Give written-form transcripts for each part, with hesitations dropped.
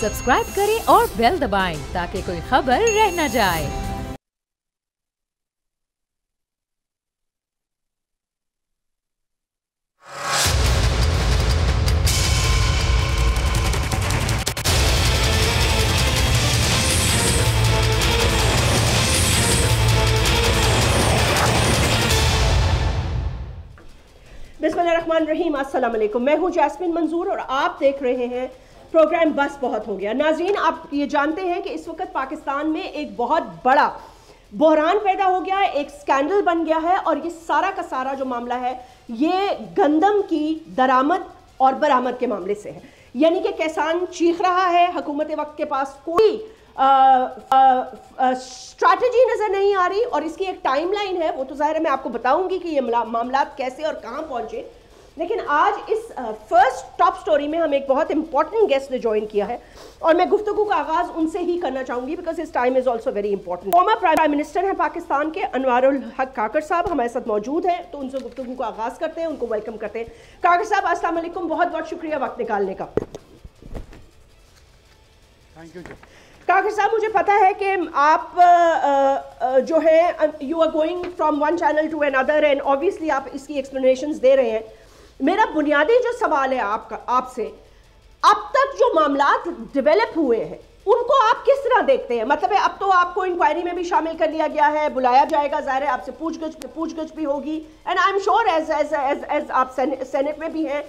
Subscribe करें और bell दबाएं ताकि कोई खबर रह न जाए। बिस्मिल्लाहिर्रहमानिर्रहीम, अस्सलाम वालेकुम। मैं हूं जैस्मिन मंजूर और आप देख रहे हैं प्रोग्राम बस बहुत हो गया। नाज़रीन, आप ये जानते हैं कि इस वक्त पाकिस्तान में एक बहुत बड़ा बहरान पैदा हो गया है, एक स्कैंडल बन गया है और ये सारा का सारा जो मामला है ये गंदम की दरामद और बरामद के मामले से है। यानी कि किसान चीख रहा है, हुकूमत वक्त के पास कोई स्ट्रैटेजी नजर नहीं आ रही और इसकी एक टाइमलाइन है। वो तो जाहिर है मैं आपको बताऊंगी कि ये मामला कैसे और कहां पहुंचे। लेकिन आज इस फर्स्ट टॉप स्टोरी में हम एक बहुत इंपॉर्टेंट गेस्ट ने ज्वाइन किया है और मैं गुफ्तगू का आगाज उनसे ही करना चाहूंगी बिकॉज इस time is also very important. Farmer prime minister हैं पाकिस्तान के अनवारुल हक काकर साहब हमारे साथ मौजूद हैं, तो उनसे गुफ्तगू का आगाज करते हैं, उनको वेलकम करते हैं। काकर साहब अस्सलाम वालेकुम, बहुत बहुत शुक्रिया वक्त निकालने का। Thank you. काकर साहब, मुझे पता है कि आप जो है you are going from one channel to another and obviously आप इसकी एक्सप्लेनेशंस दे रहे हैं। मेरा बुनियादी जो सवाल है आपसे, अब तक जो मामलात डेवलप हुए हैं उनको आप किस तरह देखते हैं? मतलब है अब तो आपको इंक्वायरी में भी शामिल कर लिया गया है, बुलाया जाएगा, जाहिर है आपसे पूछगछ भी होगी and I am sure as आप सेनेट में भी हैं।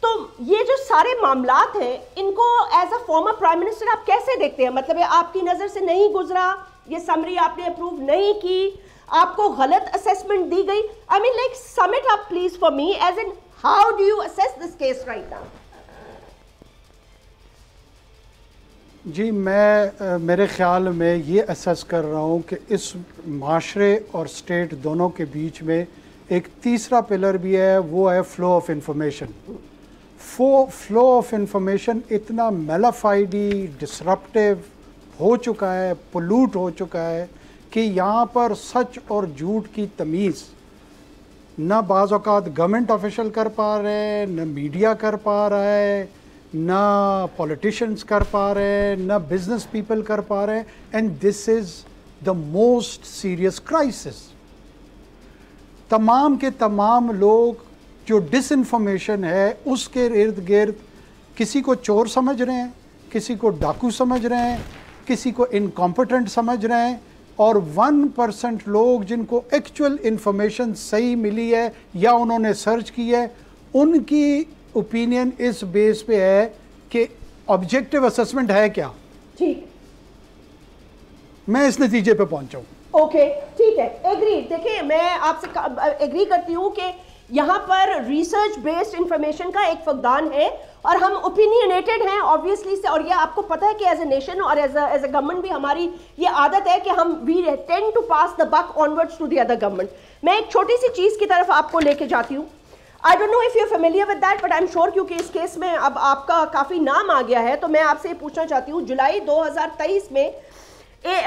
तो ये जो सारे मामलात हैं इनको as a former prime minister आप कैसे देखते हैं? मतलब है आपकी नज़र से नहीं गुजरा, ये समरी आपने अप्रूव नहीं की, आपको गलत असेसमेंट दी गई? I mean like sum it up please for me as in how do you assess this case right now? जी, मैं मेरे ख्याल में ये असेस कर रहा हूँ कि इस माशरे और स्टेट दोनों के बीच में एक तीसरा पिलर भी है, वो है flow of information. Flow of information इतना मेलाफाइडी डिसरप्टिव हो चुका है, पोल्यूट हो चुका है कि यहाँ पर सच और झूठ की तमीज़ न बाज़ औक़ात गवर्नमेंट ऑफिशियल कर पा रहे हैं, न मीडिया कर पा रहा है, न पॉलिटिशियंस कर पा रहे हैं, न बिजनेस पीपल कर पा रहे हैं। And this is the most serious crisis. तमाम के तमाम लोग जो डिसइंफॉर्मेशन है उसके इर्द गिर्द किसी को चोर समझ रहे हैं, किसी को डाकू समझ रहे हैं, किसी को इनकॉम्पिटेंट समझ रहे हैं और 1% लोग जिनको एक्चुअल इंफॉर्मेशन सही मिली है या उन्होंने सर्च की है, उनकी ओपिनियन इस बेस पे है कि ऑब्जेक्टिव असेसमेंट है क्या। ठीक, मैं इस नतीजे पे पहुंचा हूं। ओके, ठीक है, एग्री। देखिए, मैं आपसे एग्री करती हूँ कि यहाँ पर रिसर्च बेस्ड इंफॉर्मेशन का एक फकदान है और हम ओपिनियनेटेड हैं ऑब्वियसली से, और ये आपको पता है कि एज ए नेशन और एज अ गवर्नमेंट भी हमारी ये आदत है कि हम we tend to pass the buck onwards to the other government. मैं एक छोटी सी चीज़ की तरफ आपको लेके जाती हूँ। I don't know if you familiar with that but I am sure, क्योंकि इस केस में अब आपका काफ़ी नाम आ गया है, तो मैं आपसे ये पूछना चाहती हूँ। जुलाई 2023 में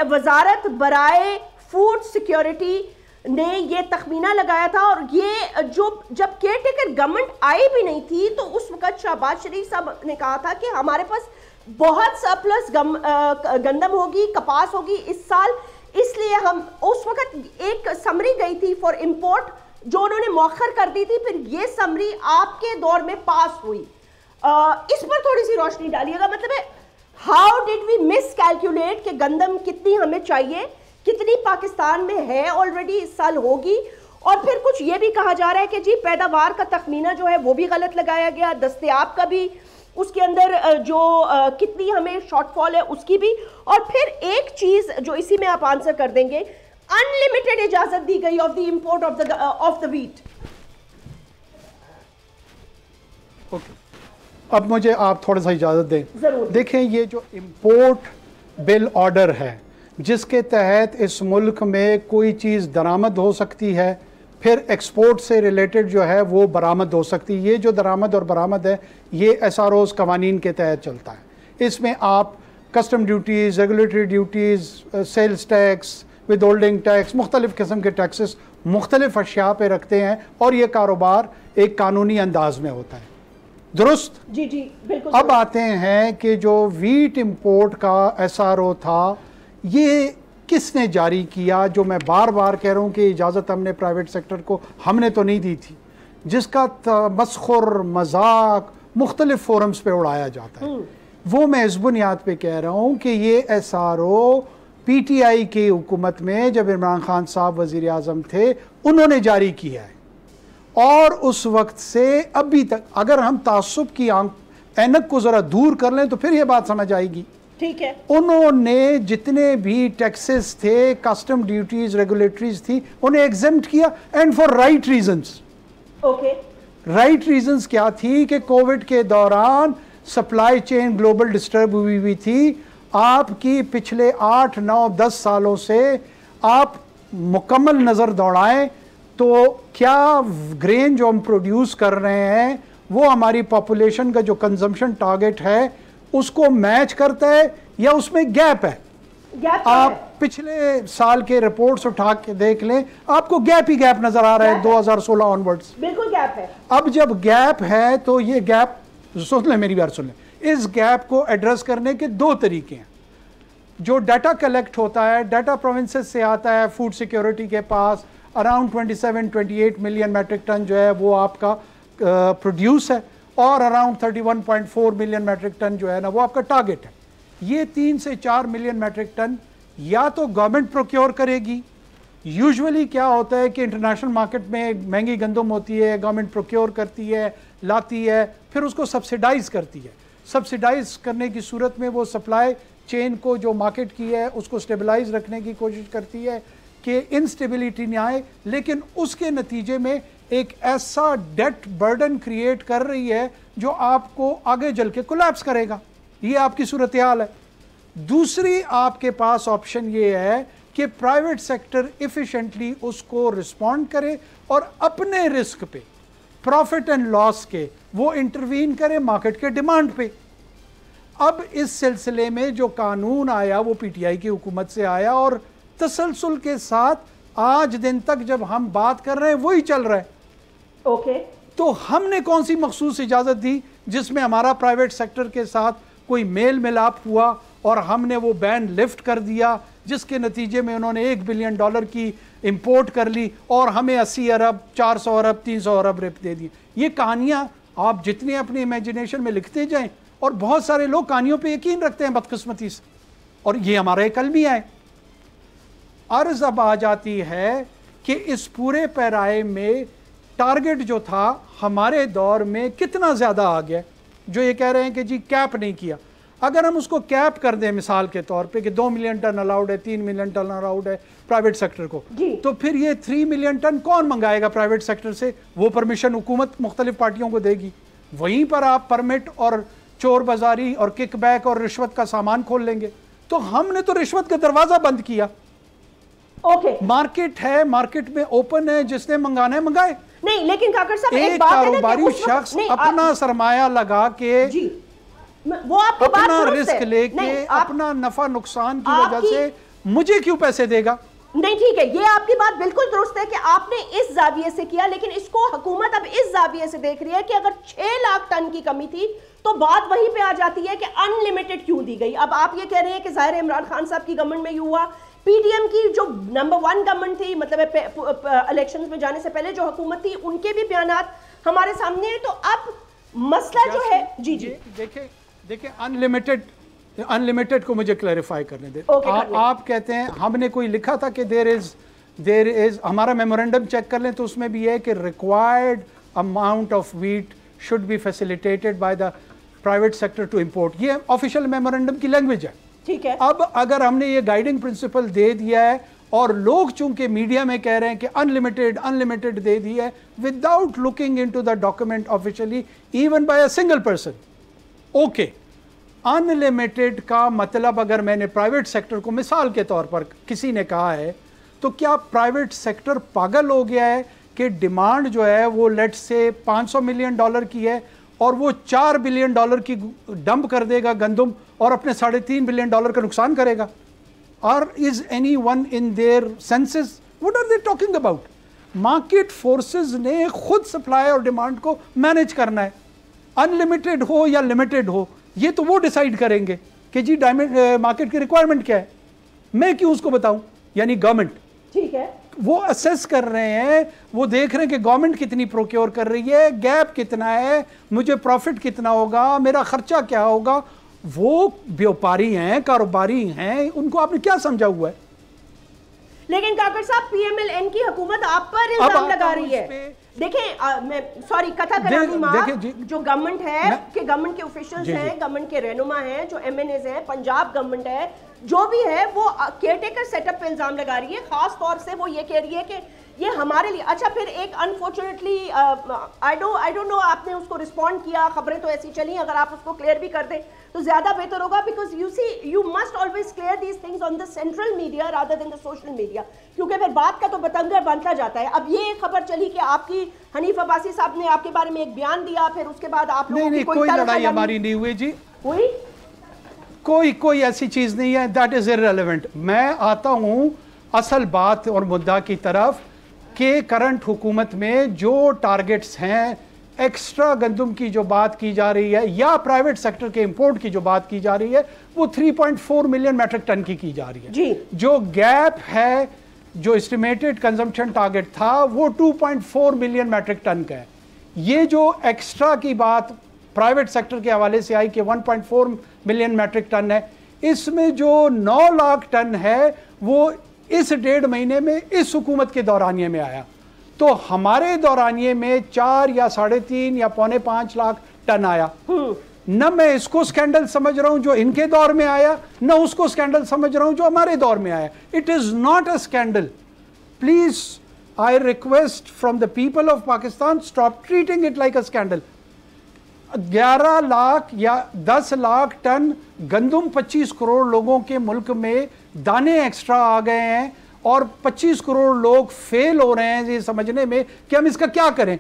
वजारत बराए फूड सिक्योरिटी ने ये तखमीना लगाया था और ये जब केयर टेकर गवर्नमेंट आई भी नहीं थी तो उस वक्त शहबाज शरीफ साहब ने कहा था कि हमारे पास बहुत सरप्लस गंदम होगी, कपास होगी इस साल, इसलिए हम उस वक्त एक समरी गई थी फॉर इंपोर्ट जो उन्होंने मौखर कर दी थी, फिर ये समरी आपके दौर में पास हुई। इस पर थोड़ी सी रोशनी डालिएगा। मतलब है how did we miss calculate कि गंदम कितनी हमें चाहिए, कितनी पाकिस्तान में है ऑलरेडी, इस साल होगी, और फिर कुछ ये भी कहा जा रहा है कि जी पैदावार का तखमीना जो है वो भी गलत लगाया गया, दस्तयाब का भी, उसके अंदर जो कितनी हमें शॉर्टफॉल है उसकी भी, और फिर एक चीज जो इसी में आप आंसर कर देंगे, अनलिमिटेड इजाजत दी गई of the import of the wheat. Okay, अब मुझे आप थोड़ा सा इजाज़त दें। जरूर। देखें, ये जो इंपोर्ट बिल ऑर्डर है जिसके तहत इस मुल्क में कोई चीज़ दरामद हो सकती है, फिर एक्सपोर्ट से रिलेटेड जो है वो बरामद हो सकती है। ये जो दरामद और बरामद है ये SROs कवानीन के तहत चलता है। इसमें आप custom duties, regulatory duties, sales tax, withholding tax, मुख्तलिफ़ किस्म के टैक्सेस मुख्तलिफ़ अशिया पे रखते हैं और ये कारोबार एक कानूनी अंदाज में होता है। दुरुस्त। जी जी बिल्कुल। अब आते हैं कि जो वीट इंपोर्ट का SRO था, ये किसने जारी किया? जो मैं बार बार कह रहा हूँ कि इजाज़त हमने प्राइवेट सेक्टर को हमने तो नहीं दी थी, जिसका तमस्खुर मजाक मुख्तलिफ फोरम्स पे उड़ाया जाता है, वो मैं इस बुनियाद पे कह रहा हूँ कि ये SRO PTI की हुकूमत में जब इमरान खान साहब वज़ीर आज़म थे उन्होंने जारी किया है, और उस वक्त से अभी तक अगर हम तासुब की ऐनक को ज़रा दूर कर लें तो फिर ये बात समझ आएगी। ठीक है। उन्होंने जितने भी टैक्सेस थे, कस्टम ड्यूटीज, रेगुलेटरीज थी, उन्हें एग्जेम्प्ट किया, and for right reasons. Okay. Right reasons क्या थी कि कोविड के दौरान सप्लाई चेन ग्लोबल डिस्टर्ब हुई थी। आपकी पिछले 8, 9, 10 सालों से आप मुकम्मल नज़र दौड़ाएं तो क्या ग्रेन जो हम प्रोड्यूस कर रहे हैं वो हमारी पॉपुलेशन का जो कंजम्पशन टारगेट है उसको मैच करता है या उसमें गैप है? आप पिछले साल के रिपोर्ट्स उठा के देख लें, आपको गैप ही गैप नजर आ रहा है 2016 ऑनवर्ड्स। बिल्कुल गैप है। अब जब गैप है तो ये गैप, सुन लें मेरी बात सुन लें, इस गैप को एड्रेस करने के 2 तरीके हैं। जो डाटा कलेक्ट होता है, डाटा प्रोविंसेस से आता है, फूड सिक्योरिटी के पास अराउंड 27-28 मिलियन मैट्रिक टन जो है वो आपका प्रोड्यूस है, और अराउंड 31.4 मिलियन मैट्रिक टन जो है ना वो आपका टारगेट है। ये 3 से 4 मिलियन मैट्रिक टन या तो गवर्नमेंट प्रोक्योर करेगी। यूजुअली क्या होता है कि इंटरनेशनल मार्केट में महंगी गंदम होती है, गवर्नमेंट प्रोक्योर करती है, लाती है, फिर उसको सब्सिडाइज करती है। सब्सिडाइज करने की सूरत में वो सप्लाई चेन को जो मार्केट की है उसको स्टेबलाइज रखने की कोशिश करती है कि इनस्टेबिलिटी नहीं आए, लेकिन उसके नतीजे में एक ऐसा डेट बर्डन क्रिएट कर रही है जो आपको आगे चल के कोलैप्स करेगा। ये आपकी सूरत हाल है। दूसरी आपके पास ऑप्शन ये है कि प्राइवेट सेक्टर इफिशिएंटली उसको रिस्पॉन्ड करे और अपने रिस्क पे, प्रॉफिट एंड लॉस के, वो इंटरवीन करे मार्केट के डिमांड पे। अब इस सिलसिले में जो कानून आया वो PTI की हुकूमत से आया और तसलसल के साथ आज दिन तक जब हम बात कर रहे हैं वही चल रहा है। ओके। तो हमने कौन सी मखसूस इजाज़त दी जिसमें हमारा प्राइवेट सेक्टर के साथ कोई मेल मिलाप हुआ और हमने वो बैन लिफ्ट कर दिया, जिसके नतीजे में उन्होंने $1 बिलियन की इंपोर्ट कर ली और हमें 80 अरब, 400 अरब, 300 अरब रिप दे दिए। ये कहानियाँ आप जितनी अपनी इमेजिनेशन में लिखते जाएं, और बहुत सारे लोग कहानियों पे यकीन रखते हैं बदकिस्मती से, और ये हमारा एक अलमिया है। अर्ज अब आ जाती है कि इस पूरे पैराए में टारगेट जो था हमारे दौर में कितना ज़्यादा आ गया। जो ये कह रहे हैं कि जी कैप नहीं किया, अगर हम उसको कैप कर दें मिसाल के तौर पे कि 2 मिलियन टन अलाउड है, 3 मिलियन टन अलाउड है प्राइवेट सेक्टर को, तो फिर ये 3 मिलियन टन कौन मंगाएगा प्राइवेट सेक्टर से? वो परमिशन हुकूमत मुख्तलिफ पार्टियों को देगी। वहीं पर आप परमिट और चोर बाजारी और किकबैक और रिश्वत का सामान खोल लेंगे। तो हमने तो रिश्वत का दरवाजा बंद किया। ओके। मार्केट है, मार्केट में ओपन है, जिसने मंगाना है मंगाए। नहीं, लेकिन काकर साहब एक कारोबारी शख्स अपना सरमाया लगा के जी, वो आपकी बात अपना दुरुस्त रिस्क है। लेके अपना नफा नुकसान की वजह से मुझे क्यों पैसे देगा? नहीं ठीक है, ये आपकी बात बिल्कुल दुरुस्त है कि आपने इस जाविये से किया, लेकिन इसको हुकूमत अब इस जाविये से देख रही है कि अगर 6 लाख टन की कमी थी तो बात वहीं पे आ जाती है कि अनलिमिटेड क्यों दी गई। अब आप ये कह रहे हैं कि जाहिर इमरान खान साहब की गवर्नमेंट में ये हुआ, PDM की जो नंबर 1 गवर्नमेंट थी, मतलब इलेक्शंस में जाने से पहले जो हुकूमत थी, उनके भी बयानात हमारे सामने हैं। तो अब मसला जो है, जी जी देखिए अनलिमिटेड को मुझे क्लैरिफाई करने दे। आप कहते हैं हमने कोई लिखा था कि देयर इज हमारा मेमोरेंडम चेक कर लें तो उसमें भी है कि required amount of wheat should be facilitated by the private sector to import. ये ऑफिशियल मेमोरेंडम की लैंग्वेज है। ठीक है। अब अगर हमने ये गाइडिंग प्रिंसिपल दे दिया है और लोग चूंकि मीडिया में कह रहे हैं कि अनलिमिटेड दे दी है without looking into the document officially even bye a single person, okay, unlimited का मतलब अगर मैंने प्राइवेट सेक्टर को मिसाल के तौर पर किसी ने कहा है तो क्या प्राइवेट सेक्टर पागल हो गया है कि डिमांड जो है वो लेट से $500 मिलियन की है और वो $4 बिलियन की डंप कर देगा गंदम और अपने $3.5 बिलियन का नुकसान करेगा? और is any one in their senses? What are they talking about? Market forces ने खुद सप्लाई और डिमांड को मैनेज करना है। अनलिमिटेड हो या लिमिटेड हो, ये तो वो डिसाइड करेंगे कि जी डायमंड मार्केट की रिक्वायरमेंट क्या है, मैं क्यों उसको बताऊं? यानी गवर्नमेंट, ठीक है, वो असेस कर रहे हैं, वो देख रहे हैं कि गवर्नमेंट कितनी प्रोक्योर कर रही है, गैप कितना है, मुझे प्रॉफिट कितना होगा, मेरा खर्चा क्या होगा। वो व्यापारी हैं, कारोबारी हैं, उनको आपने क्या समझा हुआ है? लेकिन काकर साहब, पीएमएलएन की हुकूमत आप पर इल्जाम लगा रही है। देखें, मैं सॉरी कथा करानी माफ, जो गवर्नमेंट है कि गवर्नमेंट के ऑफिशियल्स हैं, गवर्नमेंट के रहनुमा हैं, जो एमएनएज हैं, पंजाब गवर्नमेंट है, जो भी है, वो केयरटेकर सेटअप पे इल्जाम लगा रही है। खास तौर से वो ये कह रही है कि ये हमारे लिए अच्छा। फिर एक अनफॉर्चुनेटली आई डोंट नो, आपने उसको रिस्पॉन्ड किया, खबरें तो ऐसी चली, अगर आप उसको क्लियर भी कर दें तो ज्यादा बेहतर होगा, because you see you must always clear these things on the central media rather than the social media, क्योंकि फिर बात का तो बतंगर बनता जाता है। अब ये खबर चली कि आपकी हनीफ अब्बासी साहब ने आपके बारे में एक बयान दिया, फिर उसके बाद आप लोगों की कोई लड़ाई हमारी नहीं हुई जी, हुई कोई ऐसी चीज नहीं है, दैट इज इररेलेवेंट। मैं आता हूं असल बात और मुद्दा की तरफ कि करंट हुकूमत में जो टारगेट्स हैं, एक्स्ट्रा गंदम की जो बात की जा रही है या प्राइवेट सेक्टर के इंपोर्ट की जो बात की जा रही है, वो 3.4 मिलियन मैट्रिक टन की जा रही है जी। जो गैप है, जो एस्टिमेटेड कंजम्पशन टारगेट था, वो 2.4 मिलियन मैट्रिक टन का है। ये जो एक्स्ट्रा की बात प्राइवेट सेक्टर के हवाले से आई कि 1.4 मिलियन मैट्रिक टन है, इसमें जो 9 लाख टन है वो इस 1.5 महीने में इस हुकूमत के दौरानिए में आया। तो हमारे दौरानिए में 4 या 3.5 या 4.25 लाख टन आया। न मैं इसको स्कैंडल समझ रहा हूं जो इनके दौर में आया, न उसको स्कैंडल समझ रहा हूं जो हमारे दौर में आया। It is not a scandal. Please I request from the people of Pakistan, stop treating it like a scandal. 11 lakh या 10 लाख टन गंदम 25 करोड़ लोगों के मुल्क में दाने एक्स्ट्रा आ गए हैं और 25 करोड़ लोग फेल हो रहे हैं ये समझने में कि हम इसका क्या करें।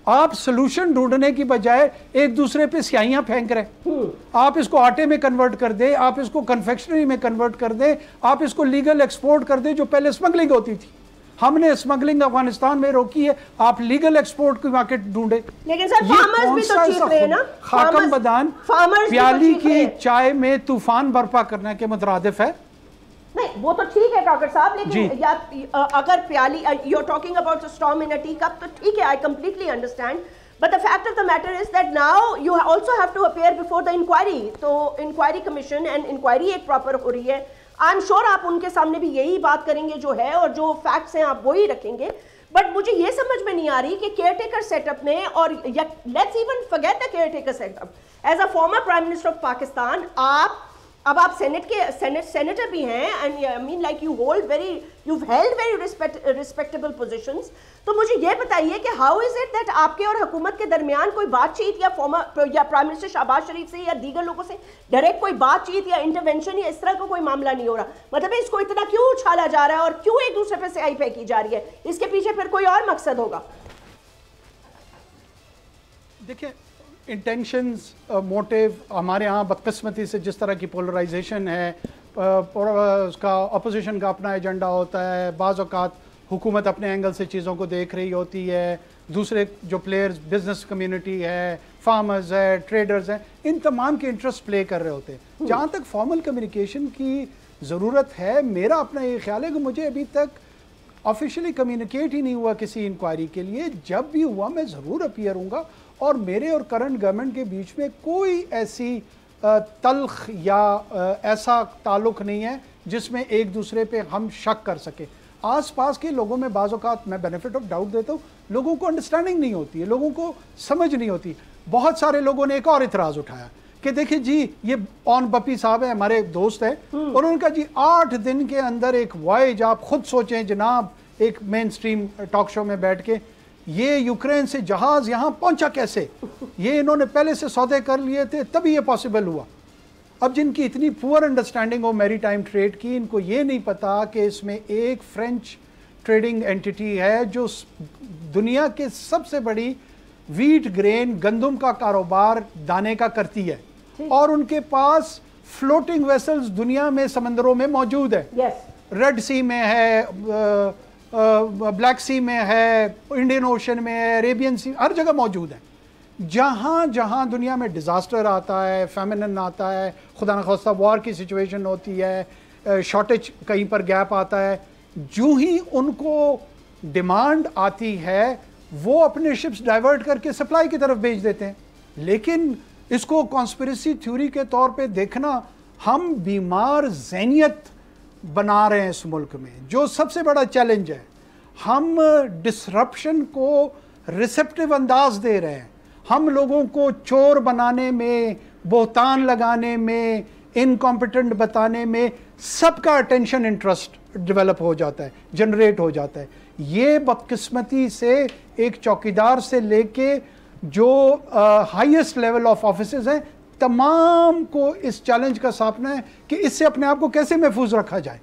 आप सोल्यूशन ढूंढने की बजाय एक दूसरे पे स्याहियां फेंक रहे। आप इसको आटे में कन्वर्ट कर दें, आप इसको कन्फेक्शनरी में कन्वर्ट कर दें, आप इसको लीगल एक्सपोर्ट कर दें, जो पहले स्मगलिंग होती थी। हमने स्मगलिंग अफगानिस्तान में रोकी है, आप लीगल एक्सपोर्ट की मार्केट ढूंढे। लेकिन सर फार्मर्स भी तो चीख रहे हैं ना, खाकम बदान प्याली की चाय में तूफान बर्पा करने के मुतरादिफ है। नहीं वो तो ठीक है काकर साहब, लेकिन या अगर प्याली you are talking about a storm in a tea cup, तो ठीक है, I completely understand, but the fact of the matter is that now you also have to appear before the inquiry. तो इंक्वायरी कमीशन एंड इंक्वायरी एक proper हो रही है। आई am sure आप उनके सामने भी यही बात करेंगे जो है, और जो फैक्ट्स हैं आप वही रखेंगे। बट मुझे ये समझ में नहीं आ रही कि केयरटेकर सेटअप में, और let's even forget the caretaker setup, as a former prime minister of Pakistan, अब आप सेनेटर भी हैं, and I mean like you held very respectable positions. तो मुझे ये बताइए कि हाउ इज इट दैट आपके और हुकूमत के दरमियान कोई बातचीत या प्राइम मिनिस्टर शहबाज शरीफ से या दीगर लोगों से डायरेक्ट कोई बातचीत या इंटरवेंशन या इस तरह का कोई मामला नहीं हो रहा? मतलब इसको इतना क्यों उछाला जा रहा है और क्यों एक दूसरे पे स्याही फेंकी जा रही है? इसके पीछे फिर कोई और मकसद होगा? देखिए, इंटेंशंस, मोटिव, हमारे यहाँ बदकिस्मती से जिस तरह की पोलराइजेशन है, उसका अपोजिशन का अपना एजेंडा होता है, बाज़ औक़ात हुकूमत अपने एंगल से चीज़ों को देख रही होती है, दूसरे जो प्लेयर्स, बिजनेस कम्युनिटी है, फार्मर्स है, ट्रेडर्स हैं, इन तमाम के इंटरेस्ट प्ले कर रहे होते हैं। जहाँ तक फॉर्मल कम्युनिकेशन की ज़रूरत है, मेरा अपना ये ख्याल है कि मुझे अभी तक ऑफिशियली कम्युनिकेट ही नहीं हुआ किसी इंक्वायरी के लिए। जब भी हुआ मैं ज़रूर अपीयर हूँगा, और मेरे और करंट गवर्नमेंट के बीच में कोई ऐसी तल्ख या ऐसा ताल्लुक़ नहीं है जिसमें एक दूसरे पे हम शक कर सके। आसपास के लोगों में बाज़ औक़ात मैं बेनिफिट ऑफ डाउट देता हूँ, लोगों को अंडरस्टैंडिंग नहीं होती है, लोगों को समझ नहीं होती। बहुत सारे लोगों ने एक और इतराज़ उठाया कि देखिए जी, ये ऑन बपी साहब है, हमारे दोस्त हैं, उन्होंने कहा जी 8 दिन के अंदर एक वॉयज, आप खुद सोचें जनाब, एक मेन स्ट्रीम टॉक शो में बैठ के, ये यूक्रेन से जहाज यहाँ पहुंचा कैसे? ये इन्होंने पहले से सौदे कर लिए थे तभी ये पॉसिबल हुआ। अब जिनकी इतनी पुअर अंडरस्टैंडिंग हो मैरी टाइम ट्रेड की, इनको ये नहीं पता कि इसमें एक फ्रेंच ट्रेडिंग एंटिटी है जो दुनिया के सबसे बड़ी वीट, ग्रेन, गंदम का कारोबार दाने का करती है, और उनके पास फ्लोटिंग वेसल्स दुनिया में समंदरों में मौजूद है। रेड सी में है, ब्लैक सी में है, इंडियन ओशन में है, अरेबियन सी, हर जगह मौजूद है। जहाँ जहाँ दुनिया में डिज़ास्टर आता है, फेमिनन आता है, खुदा न खास्ता वॉर की सिचुएशन होती है, शॉर्टेज कहीं पर गैप आता है, जो ही उनको डिमांड आती है वो अपने शिप्स डाइवर्ट करके सप्लाई की तरफ भेज देते हैं। लेकिन इसको कॉन्स्पिरेसी थ्योरी के तौर पे देखना, हम बीमार ज़हनियत बना रहे हैं इस मुल्क में, जो सबसे बड़ा चैलेंज है। हम डिसरप्शन को रिसेप्टिव अंदाज दे रहे हैं, हम लोगों को चोर बनाने में, बोहतान लगाने में, इनकॉम्पिटेंट बताने में सबका अटेंशन इंटरेस्ट डेवलप हो जाता है, जनरेट हो जाता है। ये बदकिस्मती से एक चौकीदार से लेके जो हाईएस्ट लेवल ऑफ ऑफिसर्स हैं, तमाम को इस चैलेंज का सामना है कि इससे अपने आप को कैसे महफूज रखा जाए।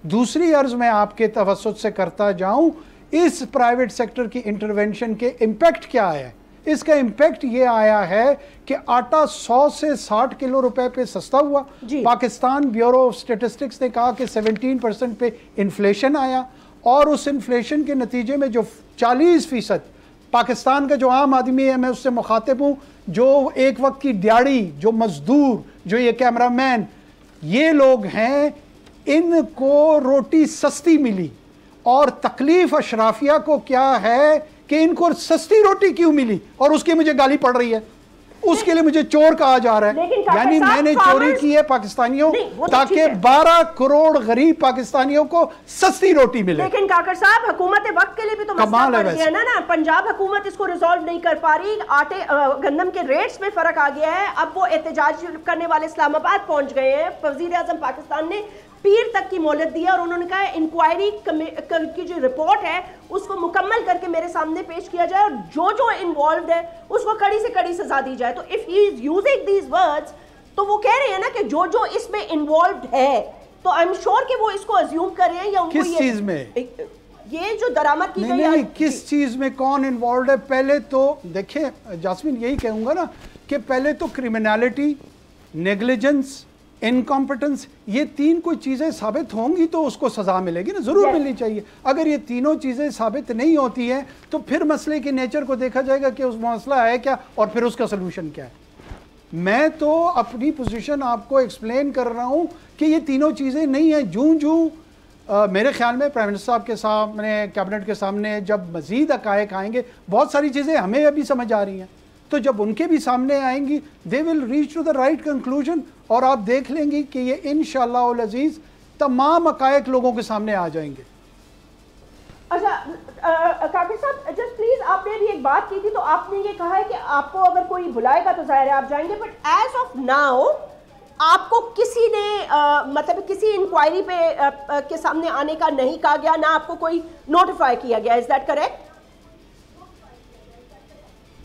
दूसरी अर्ज मैं आपके तवज्जुह से करता जाऊं, इस प्राइवेट सेक्टर की इंटरवेंशन के इम्पैक्ट क्या है। इसका इम्पैक्ट ये आया है कि आटा 100 से 60 किलो रुपए पे सस्ता हुआ। पाकिस्तान ब्यूरो ऑफ स्टेटिस्टिक्स ने कहा कि 17% पे इन्फ्लेशन आया, और उस इन्फ्लेशन के नतीजे में जो 40% पाकिस्तान का जो आम आदमी है, मैं उससे मुखातिब हूँ, जो एक वक्त की दिहाड़ी, जो मजदूर, जो ये कैमरामैन, ये लोग हैं, इनको रोटी सस्ती मिली। और तकलीफ अशराफिया को क्या है कि इनको सस्ती रोटी क्यों मिली और उसकी मुझे गाली पड़ रही है, उसके लिए मुझे चोर कहा जा रहा है। यानी मैंने चोरी की है पाकिस्तानियों ताकि 12 करोड़ गरीब पाकिस्तानियों को सस्ती रोटी मिले। लेकिन काकर साहब, हुकूमत वक्त के लिए भी तो मसला पड़ गया ना। पंजाब हुकूमत इसको रिजॉल्व नहीं कर पा रही, आटे गंदम के रेट्स में फर्क आ गया है। अब वो एहतजाज करने वाले इस्लामाबाद पहुंच गए हैं। वजीर आजम पाकिस्तान ने पीर तक की मोहलत दी है और उन्होंने कहा इंक्वायरी की जो रिपोर्ट है उसको मुकम्मल करके मेरे सामने पेश किया जाए और जो जो इन्वॉल्व है उसको कड़ी से कड़ी सजा दी जाए। तो if he is using these words, तो वो कह रहे हैं ना कि जो जो इसमें इन्वॉल्व है, तो आई एम श्योर कि वो इसको अज्यूम कर रहे हैं। या उनको किस चीज में ये जो दरामद की गई है, किस चीज में कौन इन्वॉल्व है? पहले तो देखिए जास्मिन, यही कहूंगा ना कि पहले तो क्रिमिनलिटी, नेग्लिजेंस, इनकॉम्पिटेंस, ये तीन कोई चीज़ें साबित होंगी तो उसको सज़ा मिलेगी ना, ज़रूर मिलनी चाहिए। अगर ये तीनों चीज़ें साबित नहीं होती हैं तो फिर मसले की नेचर को देखा जाएगा कि उस मसला है क्या और फिर उसका सलूशन क्या है। मैं तो अपनी पोजीशन आपको एक्सप्लेन कर रहा हूँ कि ये तीनों चीज़ें नहीं हैं। जूं जूं मेरे ख्याल में प्राइम मिनिस्टर साहब के सामने, कैबिनेट के सामने जब मज़ीद हक़ाइक़ आएंगे, बहुत सारी चीज़ें हमें अभी समझ आ रही हैं, तो जब उनके भी सामने आएंगी they will reach to the right conclusion, और आप देख लेंगे कि ये इंशाअल्लाह उल अजीज तमाम हक़ाइक़ लोगों के सामने आ जाएंगे। अच्छा काकी साहब, जस्ट प्लीज, आपने भी एक बात की थी, तो आपने ये कहा है कि आपको अगर कोई बुलाएगा तो जाहिर है आप जाएंगे, बट एज ऑफ नाउ आपको किसी ने मतलब किसी इंक्वायरी पे के सामने आने का नहीं कहा गया, ना आपको कोई नोटिफाई किया गया, इज दैट करेक्ट?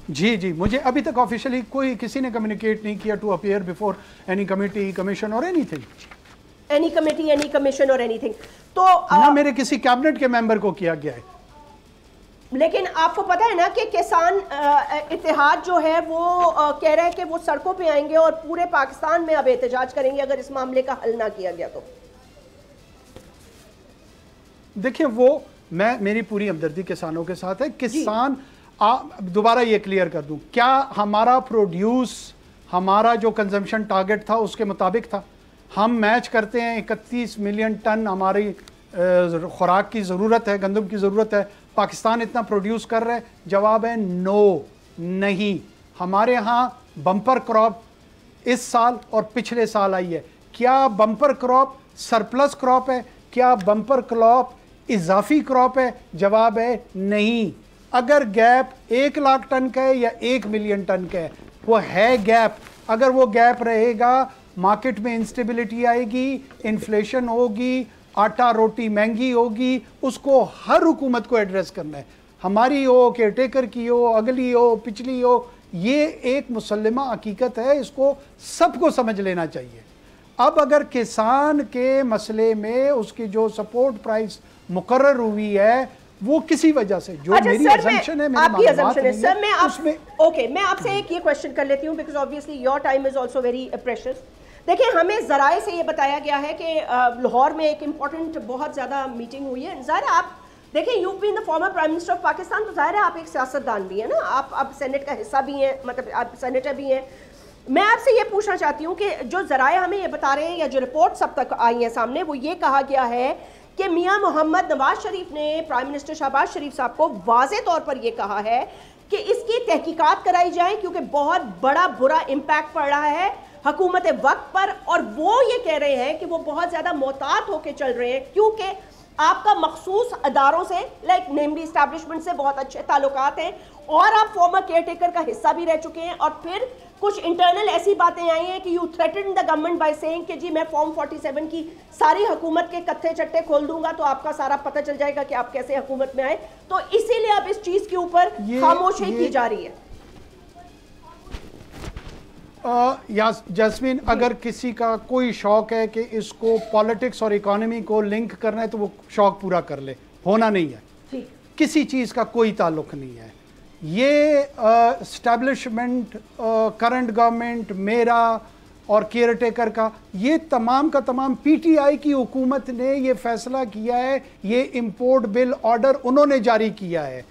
जी जी, मुझे अभी तक ऑफिशियली कोई किसी ने कम्युनिकेट नहीं किया to appear before any committee, commission और anything, any committee, any commission और एनीथिंग। तो ना मेरे किसी कैबिनेट के मेंबर को किया गया है। लेकिन आपको पता है ना कि किसान इत्तेहाद जो है वो कह रहे हैं कि वो सड़कों पे आएंगे और पूरे पाकिस्तान में अब एहतजाज करेंगे अगर इस मामले का हल ना किया गया तो। देखिए, वो मेरी पूरी हमदर्दी किसानों के साथ है। किसान, दोबारा ये क्लियर कर दूं, क्या हमारा प्रोड्यूस, हमारा जो कंजम्पशन टारगेट था उसके मुताबिक था? हम मैच करते हैं, 31 मिलियन टन हमारी खुराक की ज़रूरत है, गंदम की ज़रूरत है, पाकिस्तान इतना प्रोड्यूस कर रहा है? जवाब है नो, नहीं। हमारे यहाँ बम्पर क्रॉप इस साल और पिछले साल आई है। क्या बम्पर क्रॉप सरप्लस क्रॉप है? क्या बम्पर क्रॉप इजाफी क्रॉप है? जवाब है नहीं। अगर गैप 1 लाख टन का है या 1 मिलियन टन का है, वो है गैप। अगर वो गैप रहेगा, मार्केट में इंस्टेबिलिटी आएगी, इन्फ्लेशन होगी, आटा रोटी महंगी होगी। उसको हर हुकूमत को एड्रेस करना है, हमारी हो, केयरटेकर की हो, अगली हो, पिछली हो। ये एक मुसल्लमा हकीकत है, इसको सबको समझ लेना चाहिए। अब अगर किसान के मसले में उसकी जो सपोर्ट प्राइस मुकर्रर हुई है वो किसी वजह से, जो मेरी assumption है, आपकी assumption है सर, मैं आपसे एक ये क्वेश्चन कर लेती हूँ because obviously your time is also very precious. देखिए, हमें ज़राए से ये बताया गया है कि लाहौर में एक इम्पॉर्टेंट बहुत ज़्यादा मीटिंग हुई है। ज़रा आप देखिए, you been the former prime minister of Pakistan, तो जाहिर है आप एक सियासतदान भी हैं ना, आप सेनेट का हिस्सा भी हैं, मतलब आप सेनेटर भी हैं। मैं आपसे ये पूछना चाहती हूँ कि जो ज़राए हमें ये बता रहे हैं या जो रिपोर्ट्स अब तक आई हैं सामने, वो ये कहा गया है कि मियाँ मोहम्मद नवाज शरीफ ने प्राइम मिनिस्टर शहबाज शरीफ साहब को वाज़े तौर पर यह कहा है कि इसकी तहकीकात कराई जाए क्योंकि बहुत बड़ा बुरा इम्पैक्ट पड़ रहा है हुकूमत वक्त पर, और वो ये कह रहे हैं कि वो बहुत ज़्यादा मोहतात होकर चल रहे हैं क्योंकि आपका मखसूस अदारों से लाइक नेमली इस्टेब्लिशमेंट से बहुत अच्छे ताल्लुकात हैं और आप फॉर्मर केयर टेकर का हिस्सा भी रह चुके हैं, और फिर कुछ इंटरनल ऐसी बातें आई हैं कि you threaten the government by saying कि जी मैं फॉर्म 47 की सारी हुकूमत के कत्थे चट्टे खोल दूंगा तो आपका सारा पता चल जाएगा कि आप कैसे हुकूमत में आए, तो इसीलिए अब इस चीज के ऊपर खामोशी की जा रही है। जैस्मीन, अगर किसी का कोई शौक है कि इसको पॉलिटिक्स और इकोनॉमी को लिंक करना है तो वो शौक पूरा कर ले, होना नहीं है। किसी चीज़ का कोई ताल्लुक नहीं है। ये एस्टैब्लिशमेंट, करंट गवर्नमेंट, मेरा और केयर टेकर का, ये तमाम का तमाम पीटीआई की हुकूमत ने ये फैसला किया है, ये इंपोर्ट बिल ऑर्डर उन्होंने जारी किया है।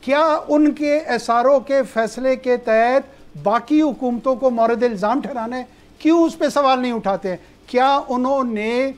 क्या उनके एसआरओ के फैसले के तहत बाकी हुकूमतों को मौरद इल्ज़ाम ठहराना है? क्यों उस पर सवाल नहीं उठाते हैं? क्या उन्होंने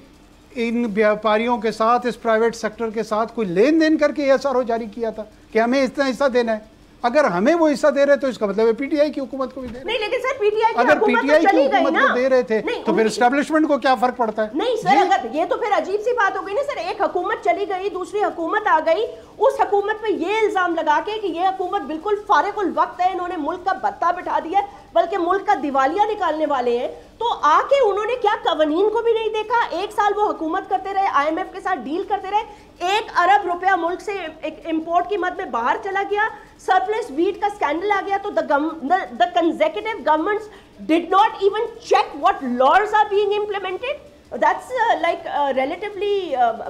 इन व्यापारियों के साथ, इस प्राइवेट सेक्टर के साथ कोई लेन देन करके एसआरओ जारी किया था कि हमें इतना हिस्सा देना है? अगर हमें वो हिस्सा दे रहे तो इसका मतलब है पीटीआई की हुकूमत को भी दे रहे। नहीं, लेकिन सर पीटीआई की अगर पीटीआई की हुकूमत को दे रहे थे तो फिर एस्टैब्लिशमेंट को क्या फर्क पड़ता है? नहीं सर, अगर ये तो फिर अजीब सी बात हो गई ना सर, एक हुकूमत चली गई, दूसरी हुकूमत आ गई, उस हुकूमत पे ये इल्जाम लगा के कि ये हुकूमत बिल्कुल फारिकुल वक्त है, इन्होंने मुल्क का बत्ता बिठा दिया, बल्कि मुल्क का दिवालिया निकालने वाले हैं, तो आके उन्होंने क्या कवानीन को भी नहीं देखा? एक साल वो हुकूमत करते रहे, IMF के साथ डील करते रहे, 1 अरब रुपया मुल्क से इंपोर्ट की मद में बाहर चला गया, सरप्लस व्हीट का स्कैंडल आ गया, तो the consecutive governments did not even check what laws are being implemented. That's like relatively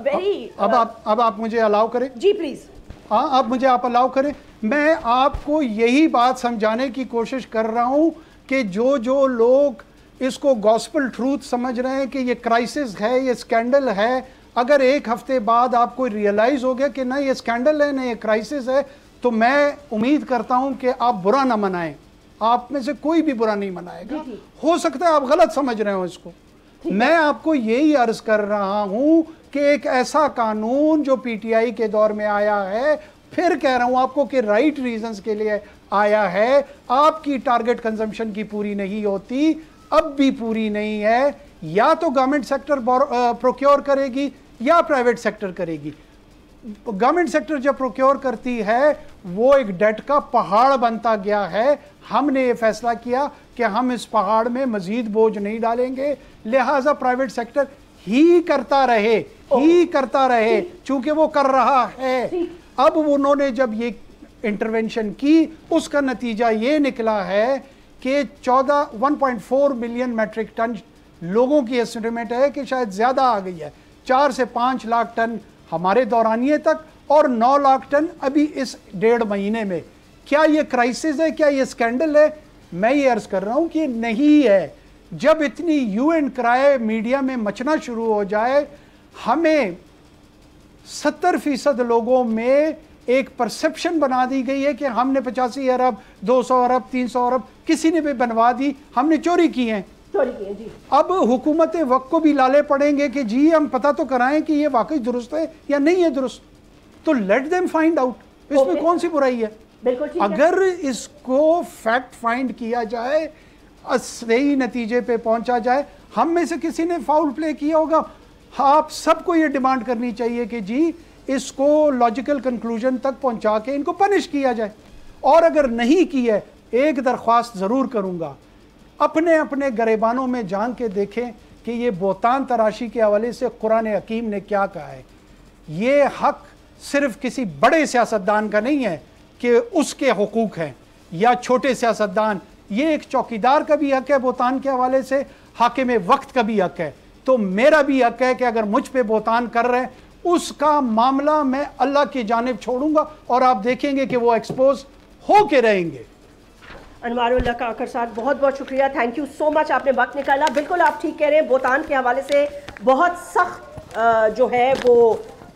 very. अब आप मुझे अलाउ करें? जी प्लीज। हाँ, अब मुझे आप अलाउ करें। मैं आपको यही बात समझाने की कोशिश कर रहा हूं कि जो लोग इसको गॉस्पेल ट्रूथ समझ रहे हैं कि ये क्राइसिस है, ये स्कैंडल है, अगर एक हफ्ते बाद आपको रियलाइज हो गया कि ना ये स्कैंडल है ना ये क्राइसिस है, तो मैं उम्मीद करता हूं कि आप बुरा ना मनाएं। आप में से कोई भी बुरा नहीं मनाएगा। हो सकता है आप गलत समझ रहे हो इसको। मैं आपको यही अर्ज कर रहा हूं कि एक ऐसा कानून जो पीटीआई के दौर में आया है, फिर कह रहा हूं आपको कि राइट रीजंस के लिए आया है, आपकी टारगेट कंजम्पशन की पूरी नहीं होती, अब भी पूरी नहीं है। या तो गवर्नमेंट सेक्टर प्रोक्योर करेगी या प्राइवेट सेक्टर करेगी। गवर्नमेंट सेक्टर जब प्रोक्योर करती है वो एक डेट का पहाड़ बनता गया है। हमने ये फैसला किया कि हम इस पहाड़ में मजीद बोझ नहीं डालेंगे, लिहाजा प्राइवेट सेक्टर ही करता रहे चूंकि वो कर रहा है। अब उन्होंने जब ये इंटरवेंशन की, उसका नतीजा ये निकला है कि 1.4 मिलियन मैट्रिक टन, लोगों की एस्टिमेट है कि शायद ज़्यादा आ गई है, 4 से 5 लाख टन हमारे दौरानिए तक और 9 लाख टन अभी इस 1.5 महीने में। क्या ये क्राइसिस है? क्या ये स्कैंडल है? मैं ये अर्ज कर रहा हूँ कि नहीं है। जब इतनी यू एंड क्राई मीडिया में मचना शुरू हो जाए, हमें 70% लोगों में एक परसेप्शन बना दी गई है कि हमने 85 अरब, 200 अरब, 300 अरब किसी ने भी बनवा दी, हमने चोरी की हैं। जी। अब हुकूमत वक्त को भी लाले पड़ेंगे कि जी हम पता तो कराएं कि ये वाकई दुरुस्त है या नहीं है दुरुस्त, तो लेट देम फाइंड आउट। इसमें कौन सी बुराई है? बिल्कुल ठीक अगर इसको फैक्ट फाइंड किया जाए, सही नतीजे पे पहुंचा जाए, हम में से किसी ने फाउल प्ले किया होगा, आप सबको ये डिमांड करनी चाहिए कि जी इसको लॉजिकल कंक्लूजन तक पहुंचा के इनको पनिश किया जाए। और अगर नहीं किया, एक दरख्वास्त ज़रूर करूंगा, अपने अपने गरेबानों में जान के देखें कि ये बोतान तराशी के हवाले से कुरान हकीम ने क्या कहा है। ये हक सिर्फ किसी बड़े सियासतदान का नहीं है कि उसके हुकूक हैं या छोटे सियासतदान, ये एक चौकीदार का भी हक है बोतान के हवाले से, हाकिम वक्त का भी हक है। तो मेरा भी हक है कि अगर मुझ पे बोतान कर रहे हैं, उसका मामला मैं अल्लाह की जानिब छोड़ूंगा और आप देखेंगे कि वो एक्सपोज हो के रहेंगे। अनवारुल्लाह काकर साहब, बहुत बहुत शुक्रिया, थैंक यू सो मच, आपने वक्त निकाला। बिल्कुल आप ठीक कह रहे हैं, बोतान के हवाले से बहुत सख्त जो है वो